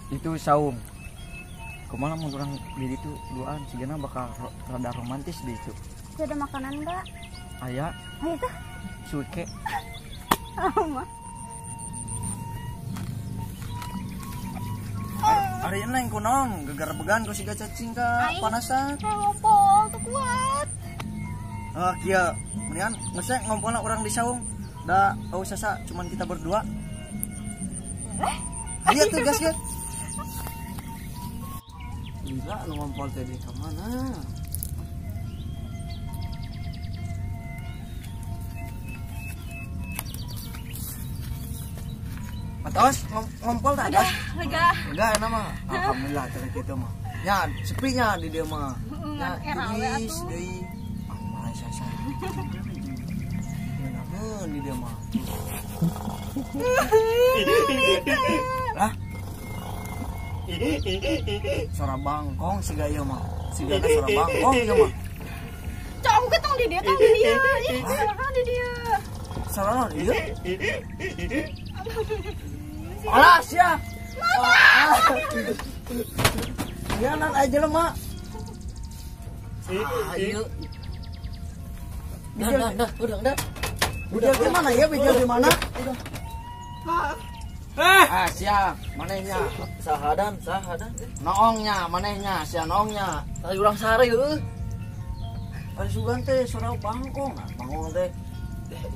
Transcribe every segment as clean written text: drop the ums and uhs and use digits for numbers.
itu saung. Kumaha mun urang di ditu duaan sigana bakal rada romantis di itu. Ada makanan enggak? Aya Ayo tah. suike. Mah. Ari neng kunaon gegar began ku siga cacing ka panasan. Ngompol tuh kuat. Oh kieu kemudian ngesek ngompolna urang di saung. Da sasa cuman kita berdua. Ayo tuh gas ya. Gila lu ngompol tadi ke mana? Matos ngompol tak ada? Lega. Enggak enak mah. Alhamdulillah cara gitu mah. Ya sepinya di dia mah. Ya geus deui. Amal sasa. Enak di dia mah. Lah. Suara bangkong siga ieu mah. Siga suara bangkong ieu mah. Cok aku ketong di dia, tong di dia. Salah di dia. Salah naon ieu? Alas ya. Ya nan aja lemah. Ayo. Dah, udah. Udah di mana ya? Bijil di mana? Udah. Siap, manehnya. Sahadan. Noongnya, manehnya, sia noongnya. Tadi urang sare heuh. Ari sugan teh suara bangkong. Bangkong teh.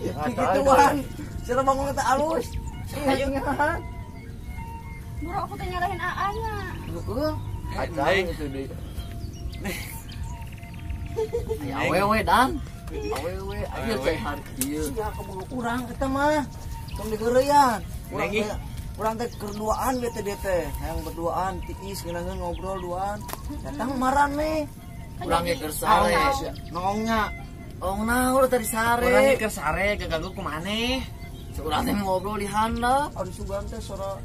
Ya Gituan. Suara bangkong teh alus. Ayo ngan. Bro aku teh nyalahin AA-nya. Heeh. Acang itu deui. Awewe dan. Awewe aja cek hari ieu. Sia kabulu urang eta mah. Tong digeureyan. Urang teh kerduaan we teh dia teh. Hayang berduaan tiis ngeunangeun ngobrol duaan. Datang maran nih. Urang ge keur sare. Nongnya. Oh naon tadi sare. Urang ge keur sare kaganggu ku maneh. Urang teh ngobrol di handap. Ari sugan teh suara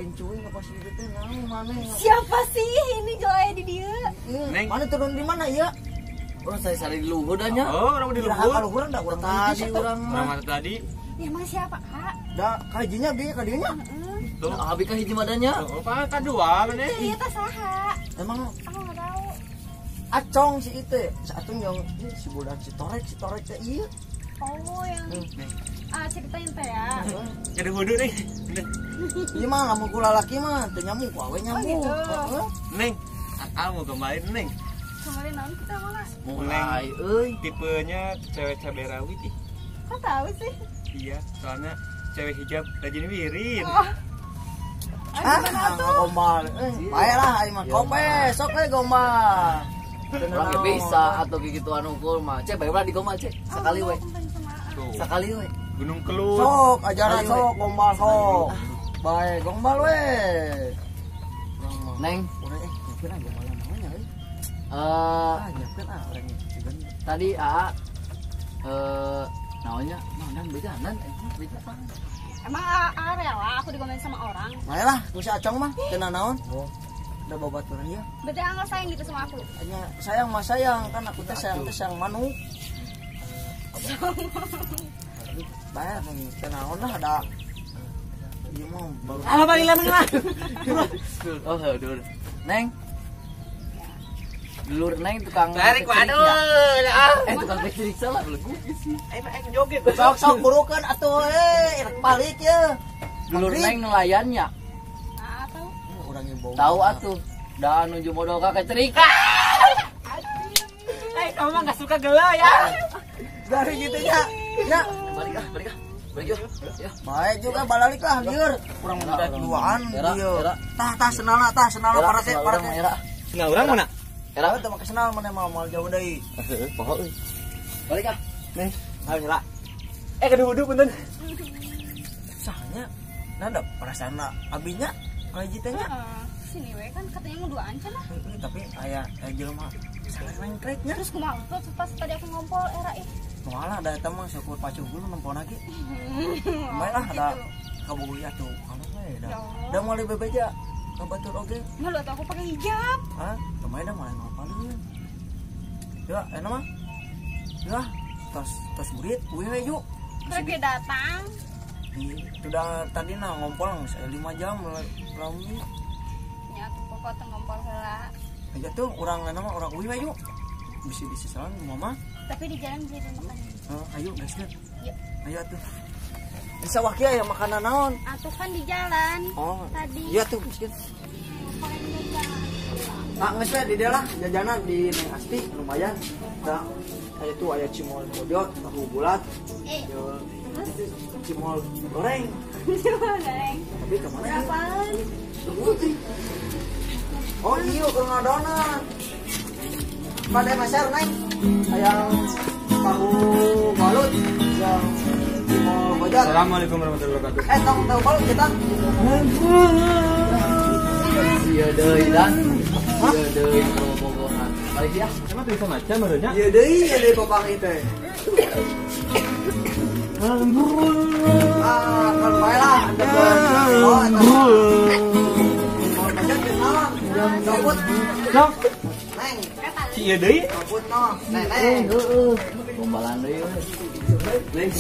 incuing apa sih itu teh naon maneh. Siapa sih ini gelaya di dia? Neng. Mana turun di mana ya? Urang sare di luhur dan nya. Oh, urang di Iraha luhur. kaluhuran da urang Tadi urang Urang mah. mah tadi. Ya emang siapa, Kak? Da kajinya bieu ka dieu nya. Tuh. Abi ka hiji madanya. Oh, apa kadua maneh? Iya teh saha? Emang Aku enggak tahu. acong si itu. Saatun yang si budak si torek teh ieu. Oh yang ceritain teh ya. Jadi wudu nih. Ieu mah lamun ku lalaki mah teu nyamuk ku awe nyamuk. gitu. Heeh. Neng, mau kembali Neng. Kemarin naon kita mana? Mulai euy. Tipenya cewek cabai rawit ih. Kok tahu sih? Iya, soalnya cewek hijab rajin wirin. Oh. Gombal. Baiklah aing mah kope sok we gombal. Urang ge bisa atuh gigituan ukur mah. Cek bae ulah digombal cek. Sekali we. Tuh, Sekali we. Gunung Kelut. Sok ajaran sok gombal sok. Bae gombal we. Neng, Udah nyiapkeun aja malam namanya euy. Nyiapkeun orang nyiapkeun. tadi naonnya naonan bejanan beda apa? Emang rela aku digomelin sama orang? Baiklah, ku si acong mah teu naon. Udah babaturan ya. Berarti enggak sayang gitu sama aku. Hanya sayang mah sayang kan aku teh sayang manuk. Bae nih teu naon lah ada. Ieu mah baru. Ah balik lah. Oh, aduh. Neng. Dulur Neng tukang Tarik waduh. tukang kecirik salah belegu sih. Aing joget. Sok burukeun atuh rek balik ye. Dulur Neng nelayannya. Nah, tahu. Urang yang bau. Tahu atuh. Da nuju modal ka kecirik. Kamu mah enggak suka gelo ya. Dari gitu nya. Ya, Balik ah. Balik yuk. Ya. baik juga balik lah lieur. Urang udah duaan Era. ieu. Tah senalna para teh. Era. Nah, urang mana? Era teh make senal mana mau jauh deui. Poho euy. Balik ah. Neng, ayo lah. Kada wudu punten. Sahnya nanda perasaanna abinya kaji teh nya. Sini we kan katanya mau duaan cenah. Tapi aya jelema salah rengkreknya. Terus kumaha tuh pas tadi aku ngompol era ih. Moalah ada eta mah syukur pacunggul nempon lagi. Baiklah ada kabogoy atuh. Kana we da. Da moal bebeja. Kabatur oge. Malu atuh aku pakai hijab. Hah? Kemarin dah mulai ngapalin. Ya, enak mah. Ya, tos murid, kuih we yuk. Terus dia datang. Sudah tadi ngompol saya 5 jam lami. Ya tuh pokok teu ngompol heula. Aja tuh orang nama orang uwi ayo. Bisa disesalan mama. Tapi di jalan jadi makan. Ayo guys kan. Yuk. Ayo atuh. Bisa wakil ya makanan naon? Atuh kan di jalan. Oh. Tadi. Iya tuh miskin. Nges di dia lah jajanan di Neng Asti lumayan. Nah, aya tuh aya cimol mojot, tahu bulat. Cimol goreng. Cimol goreng. Tapi kemana? Berapaan? Oh iya, kurang donat. Pada masyar naik. Yang tahu balut, yang cimol mojot. Assalamualaikum warahmatullahi wabarakatuh. Tahu balut kita. Iya deui dan. Iya deui bobogohan. Balik ya. Emang bisa macam menurutnya? Iya deui ya deui popang itu. Kan bae lah. Oh, mojot kenalan. Gabut. Sok. Neng. Si ieu deui. Gabut no. Neng. Gombalan deui we. Neng.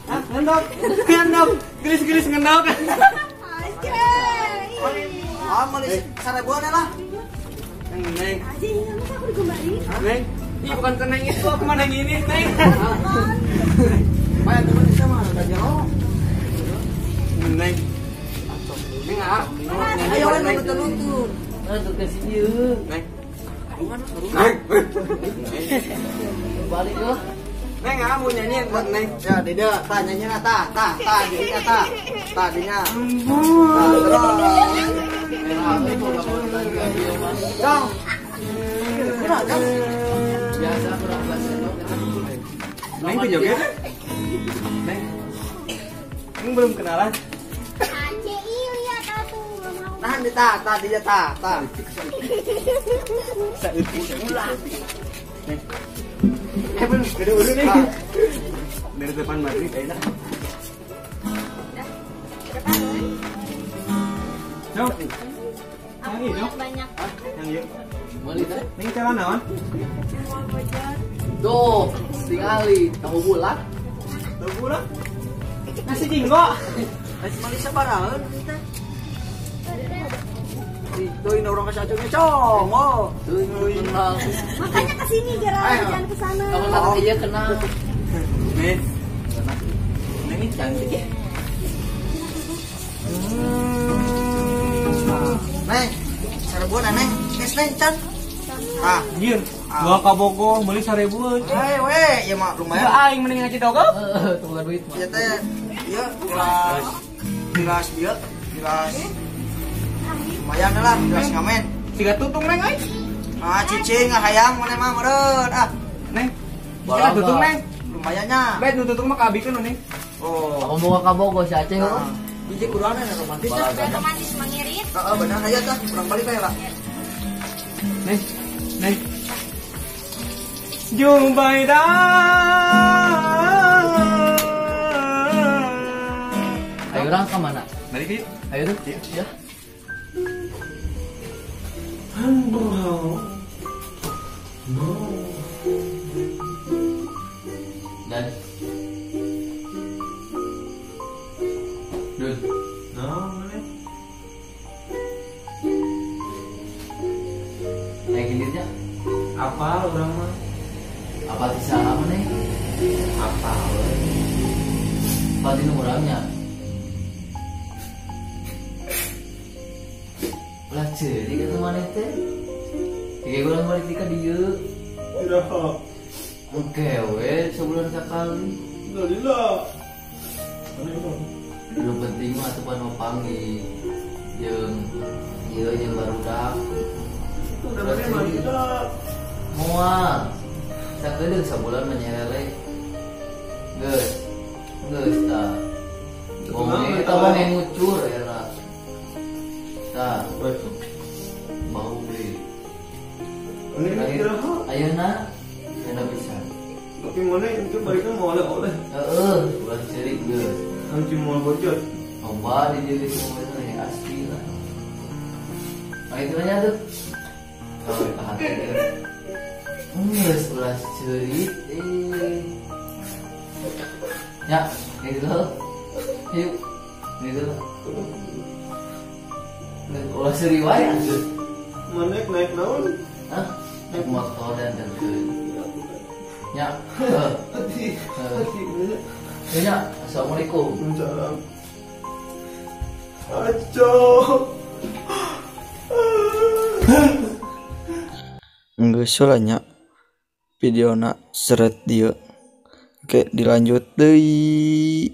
Ah, ngendok. Ngendok. Gelis-gelis ngendok. Meuli sarebuan lah. Neng. Masa aku digombalin? Neng. Ih, bukan ke Neng itu, aku mah Neng ini, Neng. Bayar teman bisa mah ada jauh. Neng. Neng ah. Ayo kan betul-betul. Tuh ke si ieu. Neng. Rumah Neng. Balik yo. Neng ah mau nyanyiin buat Neng. ya tidak tanyanya ta dirinya ta dinya dong kan Biasa kurang bahasa lo. Neng tuh joget. Neng. Neng belum kenalan. Anje lihat atuh belum mau. nahan di ta dinya ta Belum gede dulu nih. Dari depan Madrid enak. Jauh. Aku Yang ini, mau banyak. Yang yuk. Meuli teh. Neng cara naon? Cimol bojot. Tuh, tingali tahu bulat. Tuh pula. Nasi jinggo. masih sabaraheun itu ini orang kasacungnya cong Tuh kenal. Makanya kesini Gerald, Ayo. jangan kesana. Kamu kata dia kenal. Nih. Neng ini cantik ya. neng sarebuan neng geus neng can Jieun. Gua kabogo meuli 1000. we ya mah lumayan Aing mending ngaji dogo. Tunggu duit mah. ya teh iya gelas lumayan lah gelas ngamen Tiga tutung Neng ai. cicing hayam mana mah meureun Neng. Bola Tiga tutung enggak? Neng. lumayannya Bet nu tutung mah kabikeun Neng. oh Kamu mau kabogo si Aceh kok. hiji kurangnya romantis Bola ya enggak? Romantis mengirit. benar aja tah kurang balik aja lah Neng. Neng. Jumpai dah. Ayo orang ke mana? Balik yuk. Ayo tuh. Ya. Dan Dun. Kayak gini aja. Apa orang mah? Apa sih salah mana? Apa? Apa di nomornya? Lah jadi kan mana teh? Kayak gue balik di dia. Tidak. Oke, we sebulan sekali. Alhamdulillah. Belum penting mah tuh mau panggil. Yang baru dak. Mual. Sakedeung sabulan menyerele. Geus. Geus tah. Ngomong kita mah ngucur ya lah. Tah, bau beli. Ayeuna aya bisa. Tapi mana itu baliknya mau oleh-oleh. Bulan cerik geus. Kan cuma bocor. Coba di diri semua itu yang asli lah. Nah itu aja tuh. Kalau kita hati geus ulah cerit Ya, gitu loh. Yuk, gitu loh. Kalau seriwayat tuh. Mana naik naon? Hah? Naik motor dan tentu. Ya, ya, assalamualaikum. Salam. Aco. Geus nya videona seret dia. Oke, dilanjut deui.